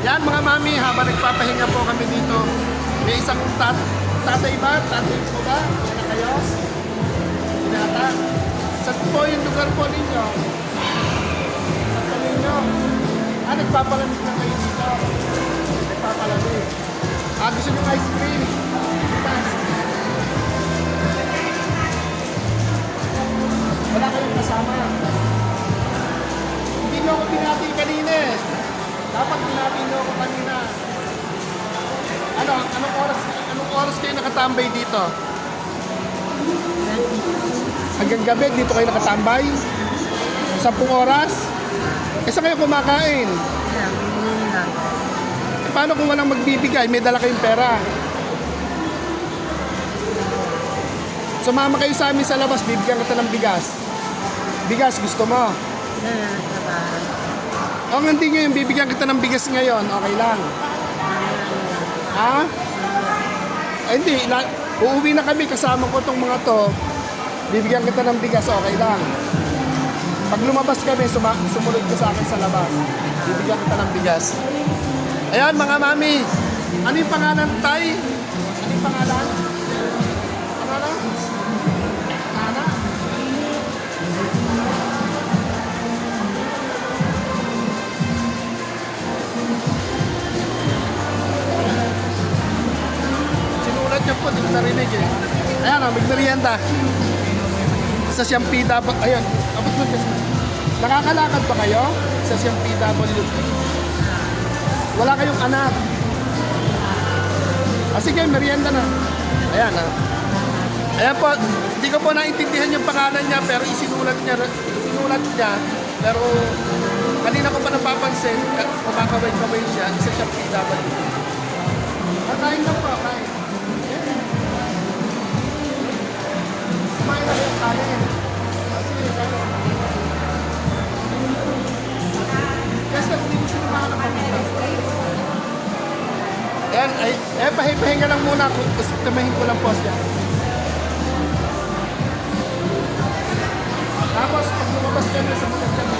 Yan mga mami, habang nagpapahinga po kami dito, may isang tatay ba? Tatay po ba? Yan na kayo? Binata? Saan po yung lugar po ninyo? Saan po ninyo? Nagpapalamig na kayo dito. Nagpapalamig. Gusto nyo ice cream? Wala kayong kasama. Hindi nyo ako binati kanina eh. Dapat binati nyo ako kanina. Anong oras kayo nakatambay dito? Hanggang gabi dito kayo nakatambay? 10 oras? Saan kayo kumakain? Paano kung walang magbibigay? May dala kayong pera. Sumama kayo sa amin sa labas, bibigyan kita ng bigas. Bigas, gusto mo? O hindi ngayon, bibigyan kita ng bigas ngayon, okay lang. Ha? Ay, hindi, uuwi na kami, kasama ko itong mga to. Bibigyan kita ng bigas, okay lang. Pag lumabas kami, sumunod ka sa akin sa labas. Bibigyan kita ng bigas. Ayan mga mami, ano yung pangalan tay? Ano yung pangalan? Pangalan? Ana? Sinulat niya po, hindi ko narinig eh. Ayan o, magmerienda. Sa siyang PW, ayun, abot mo kasi. Nakakalakad ba kayo? Sa siyang PW. Wala kayong anak. Sige, merienda na. Ayan ha. Ayan po, hindi ko po naintindihan yung pangalan niya pero isinulat niya. Pero kanina ko pa napapansin, kumakaway-kaway siya, isa siyang PW. Kain na po, kain. Kumain na yung kain. Sige, kain. Kasi hindi ko siya makakapagpunta. Ayan, pahinga lang muna ako. Tamahin ko lang po siya. Tapos, pag lumabas kami sa mga kami,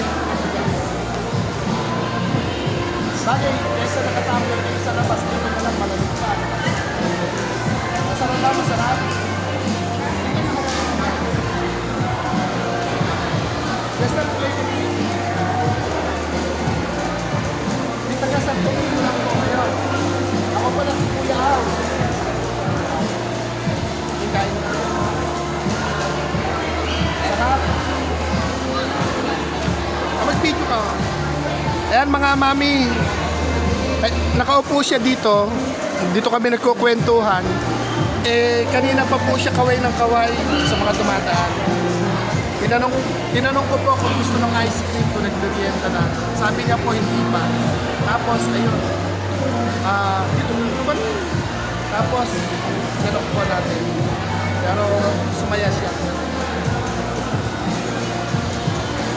bagay, kesa nakatambol kayo sa labas, hindi mo lang malamig pa. Masarap ba? Masarap? Yes, sir, play the game. Di taga-santo ko lang po ngayon. Ako pala si Kuya Aw. Kain na. Sarap. Mag-video ka. Ayan mga mami. Nakaupo siya dito. Dito kami nagkukwentuhan. Kanina pa po siya kaway ng kaway sa mga dumadaan. Tinanong ko po kung gusto ng ice cream kung nagmerienda na. Sabi niya po hindi pa. Tapos ayun. Dito ba? Tapos sinok po natin. Pero sumaya siya.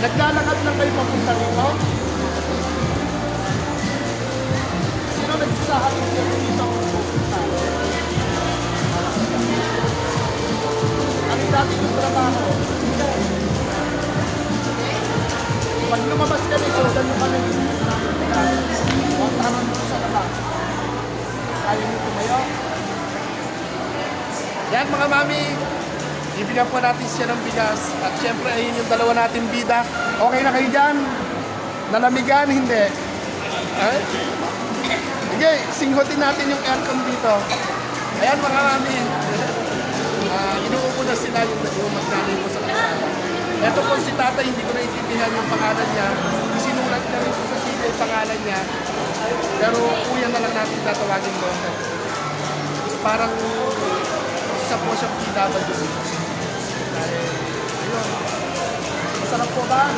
Naglalakad lang kayo papunta rito? Sino nagsasahalin niya dito ang pupunta? Ano dati yung trabaho? Pag lumabas kami, sundan mo kami. Huwag tanong mo sa labas. Kaya nyo tumayo. Yan mga mami, ibigyan po natin siya ng bigas. At syempre, ayun yung dalawa natin bida. Okay na kayo dyan? Nalamigan? Hindi. Sige, singhotin natin yung aircon dito. Ayan mga mami. Inuupo na sila yung magnanay ko sa kasama. Ito po si tatay, hindi ko naintindihan yung pangalan niya. Isinulat na rin po sa sila yung pangalan niya. Pero kuya na lang natin tatawagin ko. Parang isa po siyang PW. Ayun. Masarap po ba?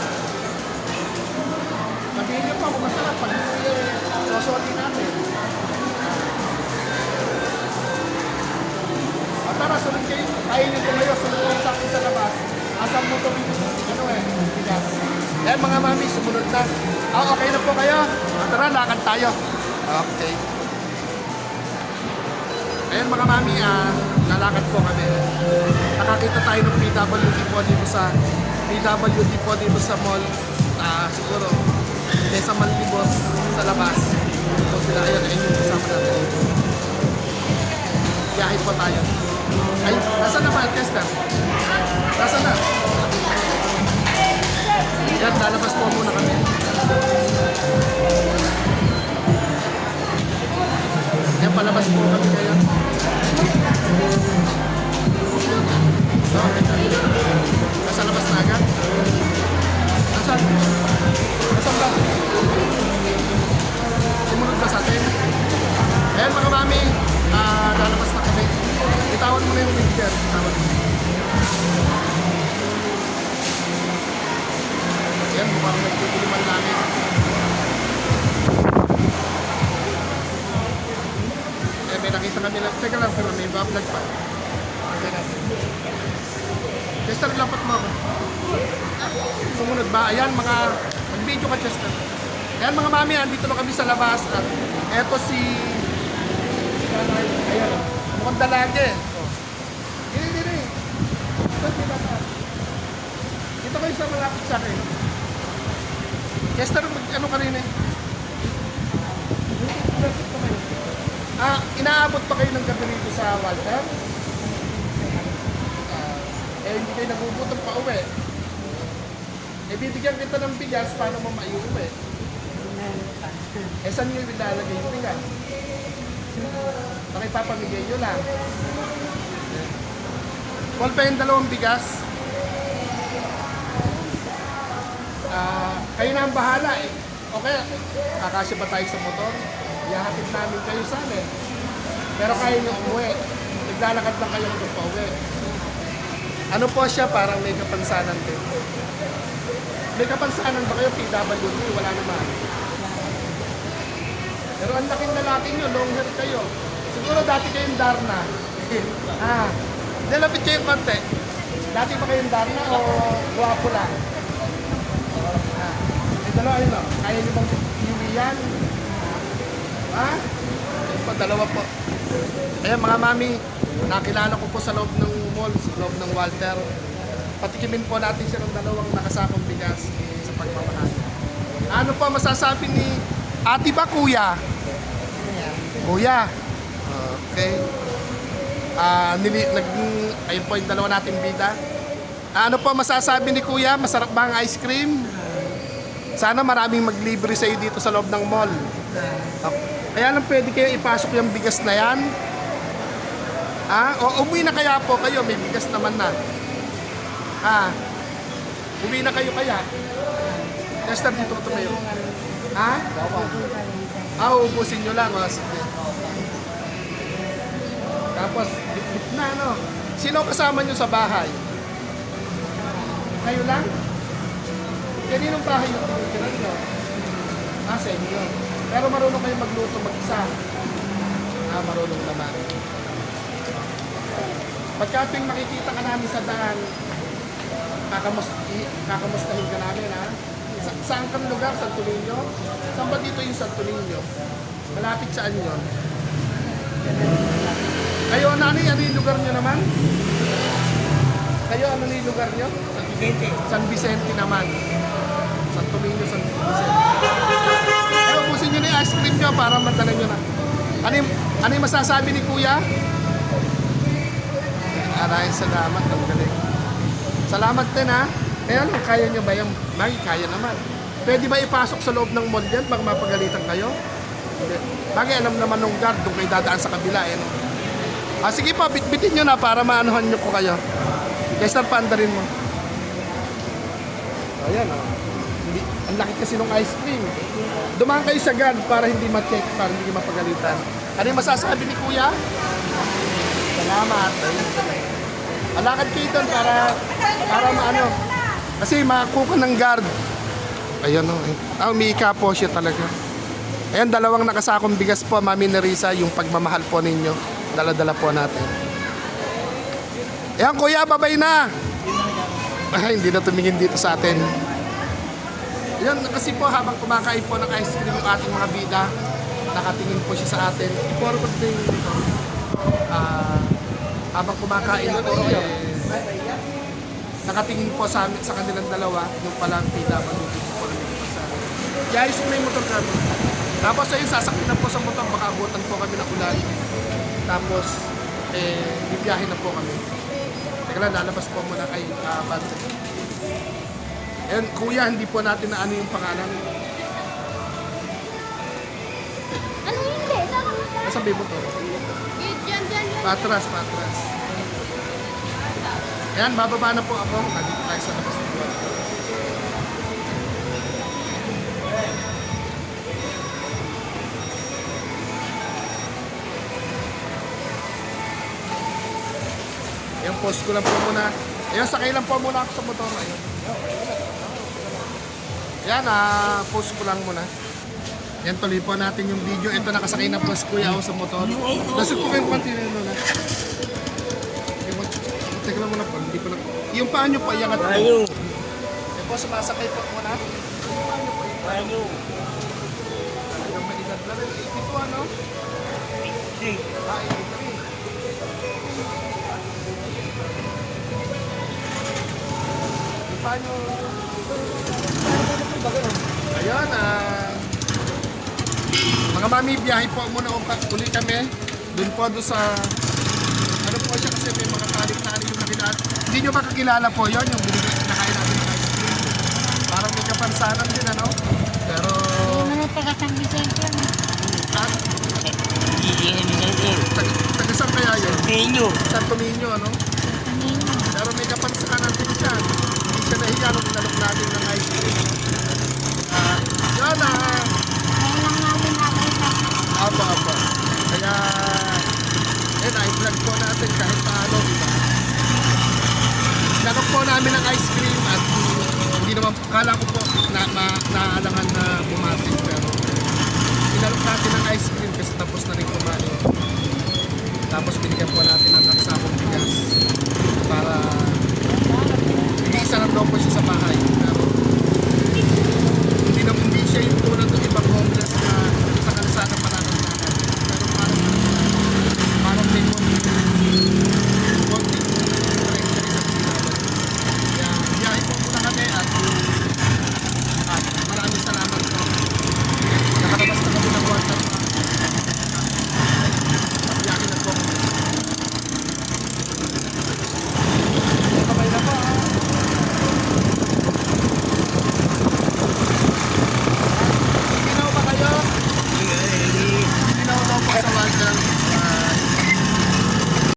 Sabihin niyo pa kung masarap. Pag sosoli natin. Tara, sunod kayo. Kainin ko ngayon. Sunod kayo sa akin sa labas. Asam mo ito. Bigas. Ayan mga mami, sumunod na. Okay na po kayo. Tara, lakad tayo. Okay. Ayan mga mami, lalakad po kami. Nakakita tayo ng PWD po dito sa mall. Siguro, sa Malibos sa labas. Ito sila. Ayun, ayun yung kasama natin. Biyahe po tayo. Ay, nasa na ba, Tester? Nasa na? Yan, lalabas po muna kami. Yan, palabas po kami ngayon. So, nasa labas na agad? Nasaan? Nasaan ba? Sumunod ba sa atin? Ayan mga mami, lalabas na kami. Itawan mo na yung picture. Itawan mo. Ayan, mukhang nagtutuluman namin. Eh, may nakita kami lang. Teka lang, pero may vlog pa. Okay natin. Chester, lapat mo ako. Sumunod ba? Ayan, mga mag-video ka, Chester. Ayan mga mami, andito na kami sa labas. At eto si... Ayan, mukhang dalage. Dili. Dito kayo sa malapit sa akin. Chester, ano ka rin eh? Inaabot pa kayo ng gabi rito sa Walter? Hindi kayo nagugutom pa uwi. Bibigyan kita ng bigas, paano mo maiuwi? Saan nyo ilalagay yung bigas? Pakipapamigay nyo lang. Call pa yung dalawang bigas. Kayo na ang bahala eh. Okay, kakasya ba tayo sa motor? Ihahatid namin kayo sa amin. Pero kaya nyo umuwi. Naglalakad lang kayo kung pa uwi. Ano po siya, parang may kapansanan din. May kapansanan ba kayo, PWD? Wala naman. Pero ang laking lalaki nyo, long hair kayo. Siguro dati kayong Darna. Nilapit kayo konti. Dati ba kayong Darna o guwapo lang? May dalawa yun o. Kaya nyo bang iwi yan? Ayun po, dalawa po. Ayan mga mami, nakilala ko po sa loob ng mall, sa loob ng Walter. Patikimin po natin siya ng dalawang nakasakong bigas sa pagmamahal. Ano po masasabi ni ate ba, kuya? Kuya. Okay. Ayun po yung dalawa nating bida. Ano po masasabi ni kuya? Masarap ba ang ice cream? Sana maraming maglibre sa iyo dito sa loob ng mall. Kaya lang pwede kayo ipasok yung bigas na yan. O umuwi na kaya po kayo, may bigas naman na. Umuwi na kayo kaya. Tester, dito ko tumayo. Ubusin nyo lang. Sige. Tapos, bitbit na, no? Sino kasama nyo sa bahay? Kayo lang? Kaninong bahay yung tinitiran nyo? Sa inyo. Pero marunong kayo magluto mag-isa. Marunong naman. Pagka tuwing makikita ka namin sa daan, kakamustahin ka namin, ha? Saan kang lugar? Santo Niño? Saan ba dito yung Santo Niño? Malapit saan yun? Kayo, ano yung lugar nyo naman? Kayo, ano yung lugar nyo? San Vicente. San Vicente naman. Santo Niño, San Vicente. Ubusin nyo na yung ice cream nyo para madala nyo na. Ano yung masasabi ni kuya? Maraming salamat. Ang galing. Salamat din, ha? Kaya lang, kaya nyo ba yung... Kaya naman. Pwede ba ipasok sa loob ng mall yan pag mapagalitan kayo? Hindi. Bagay, alam naman nung guard kung kayo dadaan sa kabila, eh. Sige pa, bitbitin nyo na para maanuhan nyo ko kayo. Kaya paandarin mo. Ayan, oh. Ang laki kasi ng ice cream. Dumaan kayo sa guard para hindi ma-check, para hindi mapagalitan. Ano yung masasabi ni kuya? Salamat. Alakad kayo doon para maano. Kasi makakuha ng guard. Ayan o. Umiika po siya talaga. Ayan, dalawang nakasakong bigas po, Mami Nerissa, yung pagmamahal po ninyo. Dala-dala po natin. Ayan, kuya, babay na. Hindi na tumingin dito sa atin. Ayan, kasi po habang kumakain po ng ice cream yung ating mga bida, nakatingin po siya sa atin. I-forward din dito. Habang kumakain po, nakatingin po sa kanilang dalawa, yung palang bida, manutin po namin ito sa atin. I-ayos mo na yung motor kami. Tapos ayun, sasakyan na po sa motor, baka abutan po kami ng ulan. Tapos, bibiyahin na po kami. Teka lang, lalabas po muna kay Bante. Ayun, kuya, hindi po natin na ano yung pangalan. Ano hindi? Nasabi mo to? Diyan. Patras. Ayan, bababa na po ako. Nandito tayo sa labas ng buwan. Ayan, post ko lang po muna. Ayan, sakay lang po muna ako sa motor. Ayan. Ayan, post ko lang muna. Yan, tuloy po natin yung video. Ito, nakasakay na po si Kuya ako sa motor. Nasip ko kayong panty na yun. Teka lang muna po, hindi ko na... Yung paa nyo po, iyangat po. Ayan po, sumasakay po muna. Yung paa nyo po, iyangat po. Ang malinag na rin. 82 ano? 83. 83. Yung paa nyo... Ayan, mga mami, biyahe po muna uli kami. Doon po doon sa... Ano po siya kasi may mga talik-talik yung nakilaan. Hindi nyo makakilala po yon yung nakain natin ng ice cream. Parang may kapansanan din, ano? Pero... Ano taga San Vicente? Taga saan kaya yun? Ninyo. Santo Niño, ano? Pero may kapansanan din siya. Hindi siya nahiya nung inalok natin ng ice cream. Yan Ngayon lang namin nakita. Apa. Kaya, i-vlog po natin kahit paano, diba? Nanok po namin ng ice cream at hindi naman, kala ko po naalangan na bumating pero inalok natin ng ice cream kasi tapos na rin po